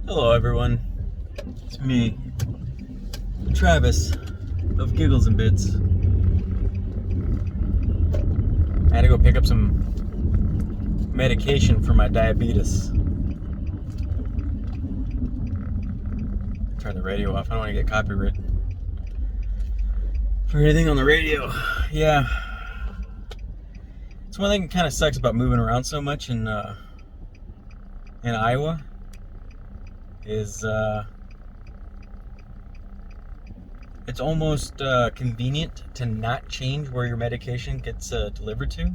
Hello, everyone. It's me, Travis of Giggles and Bits. I had to go pick up some medication for my diabetes. Turn the radio off. I don't want to get copyright for anything on the radio. Yeah. It's one thing that kind of sucks about moving around so much in Iowa is it's almost convenient to not change where your medication gets delivered to,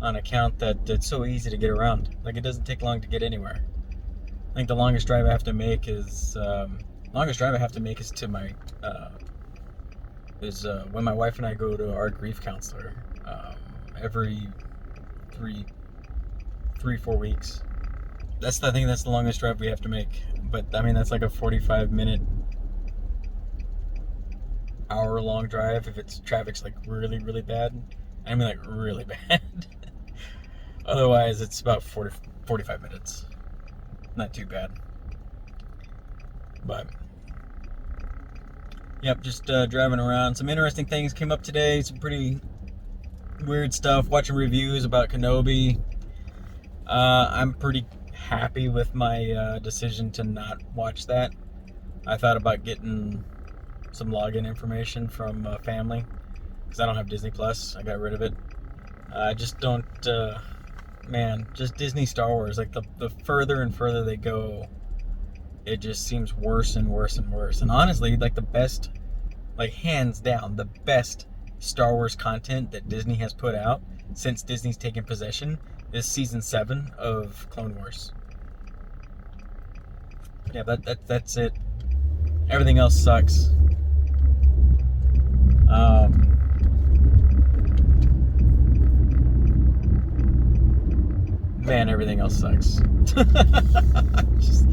on account that it's so easy to get around. Like, it doesn't take long to get anywhere. I think the longest drive I have to make is to my when my wife and I go to our grief counselor every 4 weeks. That's the thing. That's the longest drive we have to make. But I mean, that's like a 45-minute, hour-long drive if it's traffic's like really, really bad. I mean, like really bad. Otherwise, it's about 45 minutes. Not too bad. But yep, just driving around. Some interesting things came up today. Some pretty weird stuff. Watching reviews about Kenobi. I'm pretty happy with my decision to not watch that. I thought about getting some login information from family, because I don't have Disney Plus. I got rid of it. I just don't, just Disney Star Wars, like the further and further they go, it just seems worse and worse and worse. And honestly, like the best, like hands down, the best Star Wars content that Disney has put out since Disney's taken possession is season 7 of Clone Wars. Yeah, that's it. Everything else sucks. Man, everything else sucks. Just,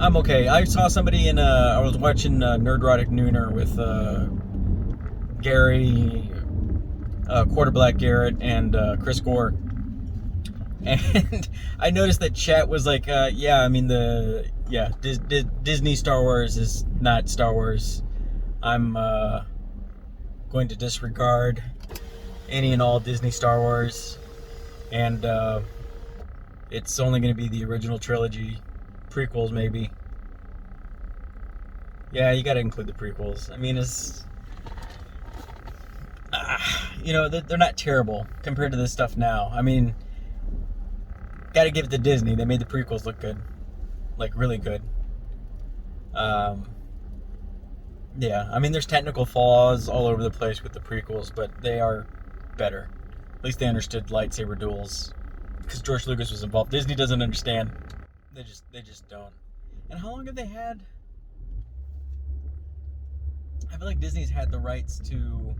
I'm okay. I saw somebody I was watching Nerdrotic Nooner with Gary, Quarterblack Garrett, and Chris Gore. And I noticed that chat was like, Disney Star Wars is not Star Wars. I'm going to disregard any and all Disney Star Wars, and it's only going to be the original trilogy, prequels maybe. Yeah, you got to include the prequels. I mean, it's they're not terrible compared to this stuff now. I mean, got to give it to Disney. They made the prequels look good, like really good. Yeah, I mean, there's technical flaws all over the place with the prequels, but they are better. At least they understood lightsaber duels, because George Lucas was involved. Disney doesn't understand. They just don't. And how long have they had? I feel like Disney's had the rights to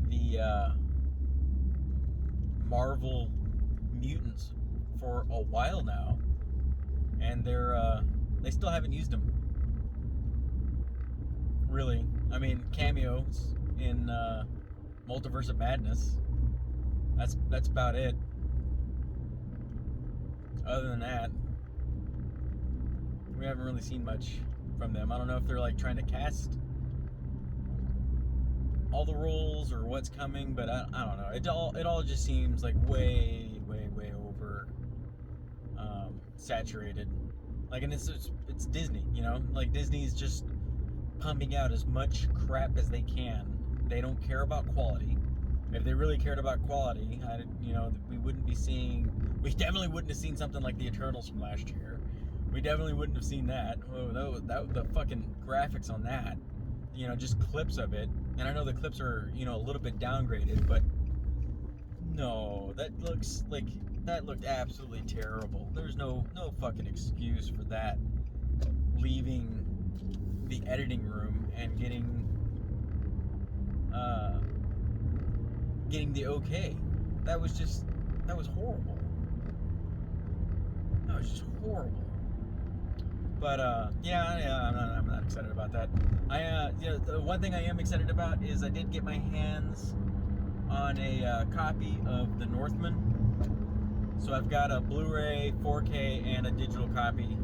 the Marvel mutants for a while now, and they still haven't used them. Really, I mean, cameos in Multiverse of Madness. That's about it. Other than that, we haven't really seen much from them. I don't know if they're like trying to cast all the roles or what's coming, but I don't know. It all just seems like way over saturated. Like, and it's Disney, you know? Like, Disney's just pumping out as much crap as they can. They don't care about quality. If they really cared about quality, we definitely wouldn't have seen something like the Eternals from last year. We definitely wouldn't have seen that. The fucking graphics on that, just clips of it. And I know the clips are, a little bit downgraded, but no, that looked absolutely terrible. There's no fucking excuse for that. Leaving the editing room and getting the okay. That was horrible. That was just horrible. But I'm not excited about that. The one thing I am excited about is I did get my hands on a copy of the Northman. So I've got a Blu-ray, 4K, and a digital copy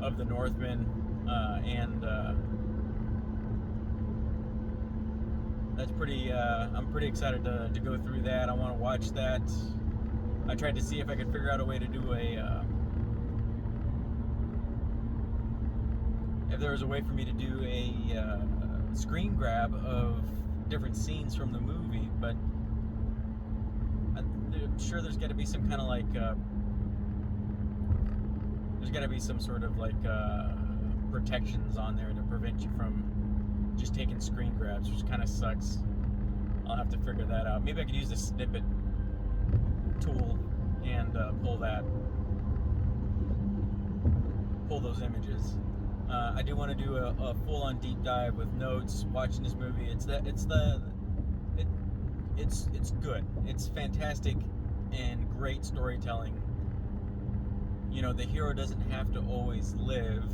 of the Northman, and that's pretty. I'm pretty excited to go through that. I want to watch that. I tried to see if I could figure out a way to do if there was a way for me to do a screen grab of different scenes from the movie, but I'm sure there's got to be some kind of like there's got to be some sort of like protections on there to prevent you from just taking screen grabs, which kind of sucks. I'll have to figure that out. Maybe I could use the snippet tool and pull those images. I do want to do a full-on deep dive with notes watching this movie. It's good. It's fantastic and great storytelling. You know, the hero doesn't have to always live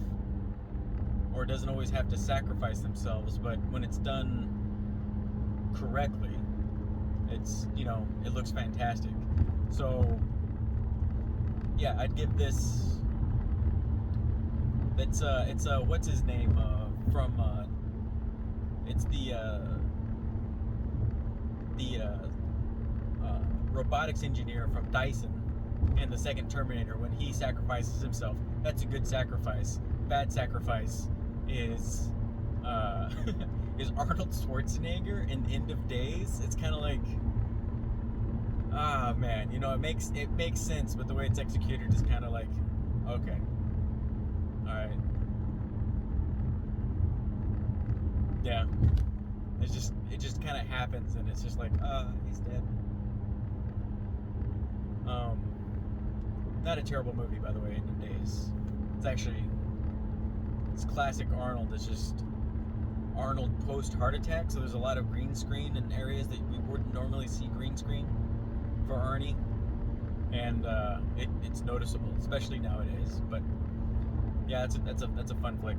or doesn't always have to sacrifice themselves, but when it's done correctly, it's, you know, it looks fantastic. So yeah, I'd give this, it's what's his name from it's the robotics engineer from Dyson and the second Terminator, when he sacrifices himself. That's a good sacrifice. Bad sacrifice is is Arnold Schwarzenegger in End of Days. It's kind of like, man, you know, it makes sense, but the way it's executed is kind of like, okay, all right, yeah, it just kind of happens, and it's just like, he's dead. Not a terrible movie, by the way, End of Days. It's classic Arnold. It's just Arnold post heart attack, so there's a lot of green screen in areas that we wouldn't normally see green screen for Arnie, and it's noticeable, especially nowadays. But yeah, that's a fun flick.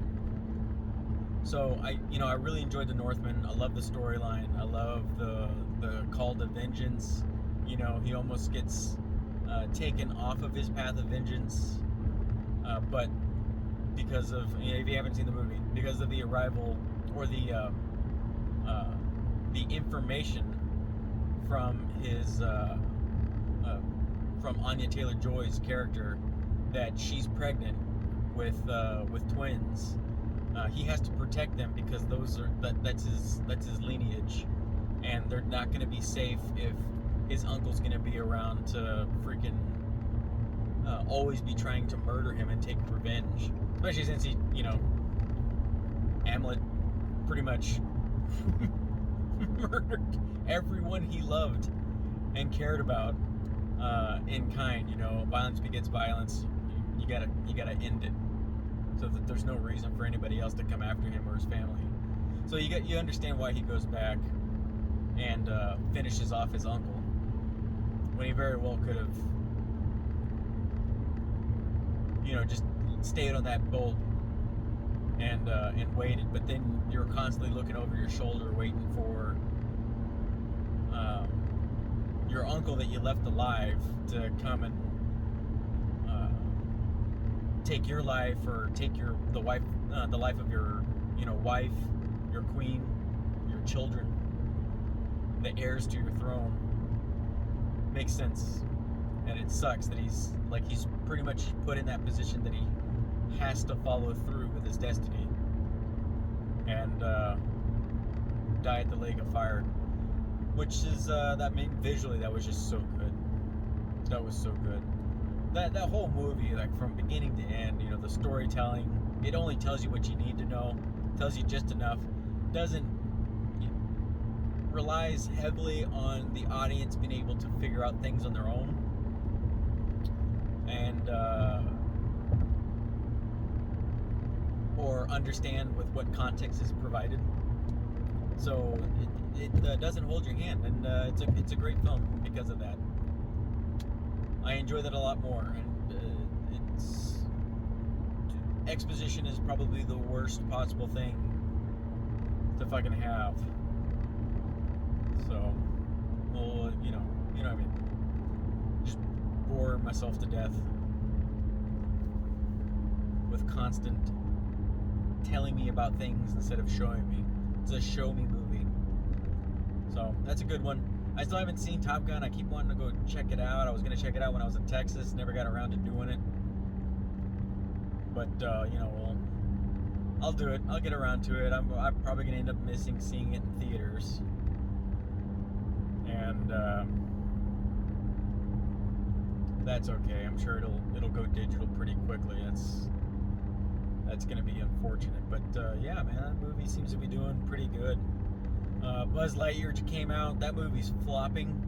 So I really enjoyed the Northman. I love the storyline. I love the call to vengeance. You know, he almost gets taken off of his path of vengeance, but because of, you know, if you haven't seen the movie, because of the arrival or the information from his from Anya Taylor-Joy's character that she's pregnant with twins. He has to protect them because that's his lineage, and they're not going to be safe if his uncle's going to be around to freaking always be trying to murder him and take revenge. Especially since he, you know, Hamlet pretty much murdered everyone he loved and cared about in kind. You know, violence begets violence. You gotta end it, so that there's no reason for anybody else to come after him or his family. So you understand why he goes back and finishes off his uncle when he very well could have, you know, just stayed on that boat and waited. But then you're constantly looking over your shoulder, waiting for your uncle that you left alive to come and take your life, or take the life of your, you know, wife, your queen, your children, the heirs to your throne. Makes sense. And it sucks that he's pretty much put in that position that he has to follow through with his destiny and die at the Lake of Fire, which is visually that was just so good. That was so good. That whole movie, like from beginning to end, you know, the storytelling, it only tells you what you need to know, tells you just enough, relies heavily on the audience being able to figure out things on their own, and or understand with what context is provided. So it doesn't hold your hand, and it's a great film because of that. I enjoy that a lot more, and exposition is probably the worst possible thing to fucking have. So, well, you know what I mean. Just bore myself to death with constant telling me about things instead of showing me. It's a show me movie. So that's a good one. I still haven't seen Top Gun. I keep wanting to go check it out. I was going to check it out when I was in Texas. Never got around to doing it. But, well, I'll do it. I'll get around to it. I'm probably going to end up missing seeing it in theaters. And that's okay. I'm sure it'll go digital pretty quickly. That's going to be unfortunate. But, yeah, man, that movie seems to be doing pretty good. Buzz Lightyear came out. That movie's flopping.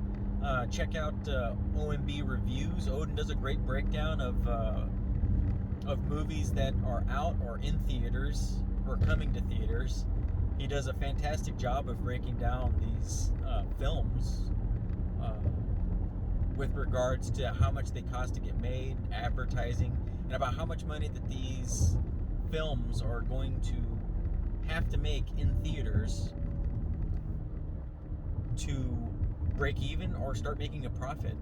Check out OMB Reviews. Odin does a great breakdown of movies that are out or in theaters or coming to theaters. He does a fantastic job of breaking down these films with regards to how much they cost to get made, advertising, and about how much money that these films are going to have to make in theaters to break even or start making a profit.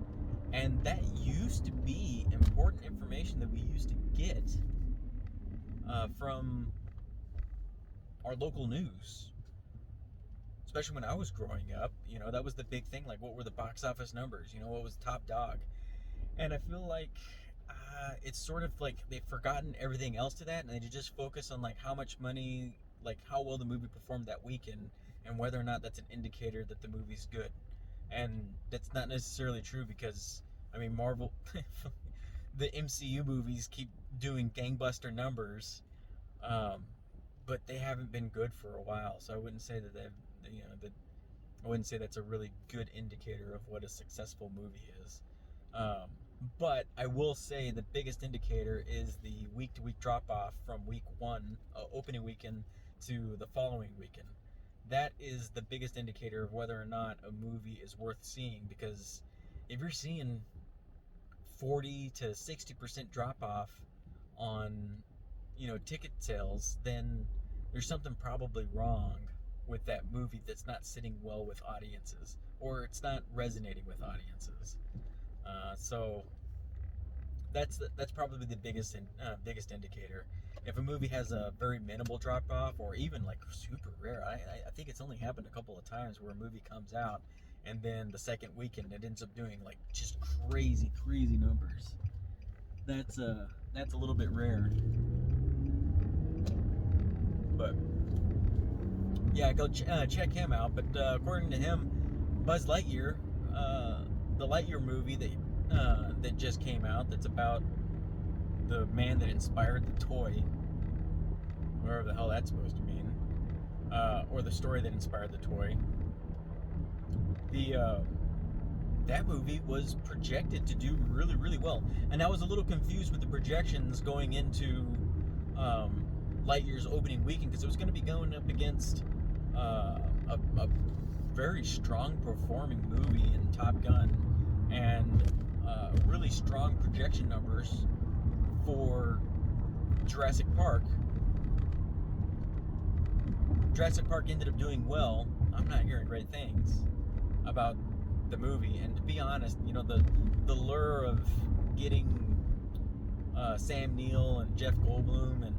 And that used to be important information that we used to get from our local news. Especially when I was growing up, that was the big thing. Like, what were the box office numbers? What was top dog? And I feel like it's sort of like they've forgotten everything else to that, and they just focus on like how much money, like how well the movie performed that weekend, and whether or not that's an indicator that the movie's good. And that's not necessarily true because, Marvel, the MCU movies keep doing gangbuster numbers, but they haven't been good for a while. So I wouldn't say that I wouldn't say that's a really good indicator of what a successful movie is. But I will say the biggest indicator is the week-to-week drop-off from week one, opening weekend, to the following weekend. That is the biggest indicator of whether or not a movie is worth seeing, because if you're seeing 40 to 60% drop-off on, ticket sales, then there's something probably wrong with that movie that's not sitting well with audiences, or it's not resonating with audiences. So that's probably the biggest indicator. If a movie has a very minimal drop off, or even like super rare, I think it's only happened a couple of times where a movie comes out and then the second weekend it ends up doing like just crazy numbers. That's a little bit rare. But yeah, go check him out. But according to him, Buzz Lightyear, the Lightyear movie that just came out, that's about the man that inspired the toy, whatever the hell that's supposed to mean, or the story that inspired the toy. That movie was projected to do really well, and I was a little confused with the projections going into Lightyear's opening weekend, because it was going to be going up against a very strong performing movie in Top Gun, and really strong projection numbers for Jurassic Park. Jurassic Park ended up doing well. I'm not hearing great things about the movie, and to be honest, the lure of getting Sam Neill and Jeff Goldblum and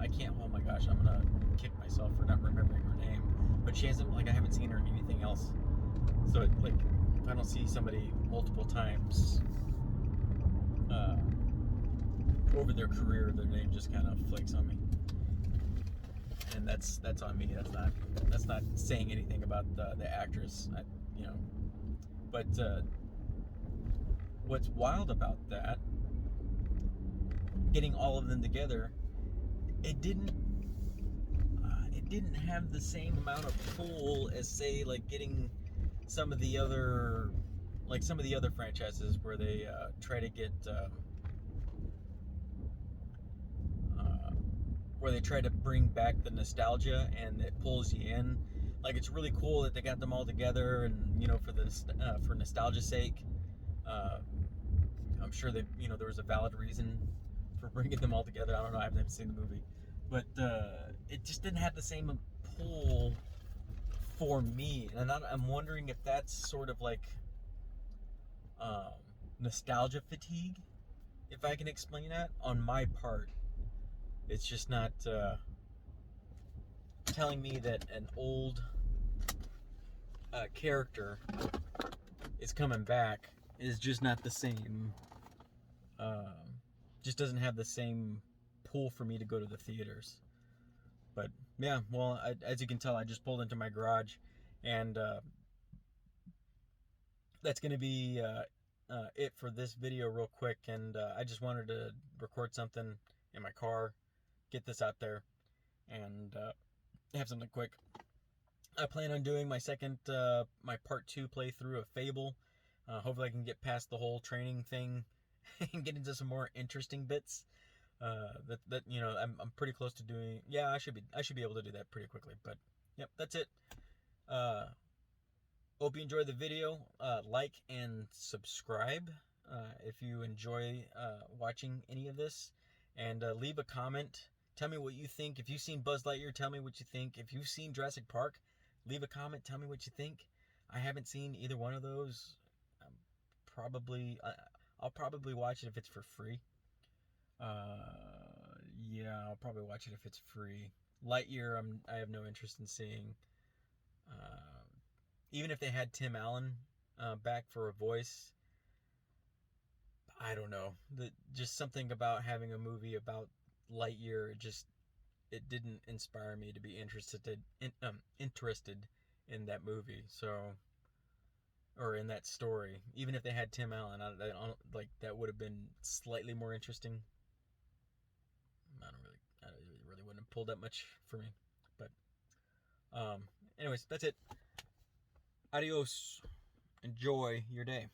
I can't. Oh my gosh, I'm gonna kick myself for not remembering her name. But she hasn't. I haven't seen her in anything else. So if I don't see somebody multiple times over their career, their name just kind of flakes on me, and that's on me. That's not saying anything about the actress. But what's wild about that, getting all of them together, it didn't have the same amount of pull as, say, like getting some of the other franchises where they try to get where they try to bring back the nostalgia, and it pulls you in. Like, it's really cool that they got them all together, and for nostalgia's sake. I'm sure that there was a valid reason for bringing them all together. I don't know. I haven't seen the movie, but it just didn't have the same pull for me, and I'm wondering if that's sort of like nostalgia fatigue, if I can explain that, on my part. It's just not telling me that an old character is coming back is just not the same. Just doesn't have the same pull for me to go to the theaters. But yeah, well, as you can tell, I just pulled into my garage, and that's going to be it for this video real quick. And I just wanted to record something in my car, get this out there, and have something quick. I plan on doing my my part 2 playthrough of Fable. Hopefully I can get past the whole training thing and get into some more interesting bits. That you know, I'm pretty close to doing. Yeah, I should be able to do that pretty quickly. But yep, that's it. Hope you enjoyed the video. Like and subscribe if you enjoy watching any of this, and leave a comment. Tell me what you think. If you've seen Buzz Lightyear, tell me what you think. If you've seen Jurassic Park, leave a comment. Tell me what you think. I haven't seen either one of those. I'll probably watch it if it's for free. Yeah, I'll probably watch it if it's free. Lightyear, I have no interest in seeing. Even if they had Tim Allen back for a voice, I don't know. Just something about having a movie about Lightyear, it didn't inspire me to be interested in that movie. So, or in that story. Even if they had Tim Allen, like that would have been slightly more interesting. I really wouldn't have pulled that much for me. But anyways, that's it. Adios. Enjoy your day.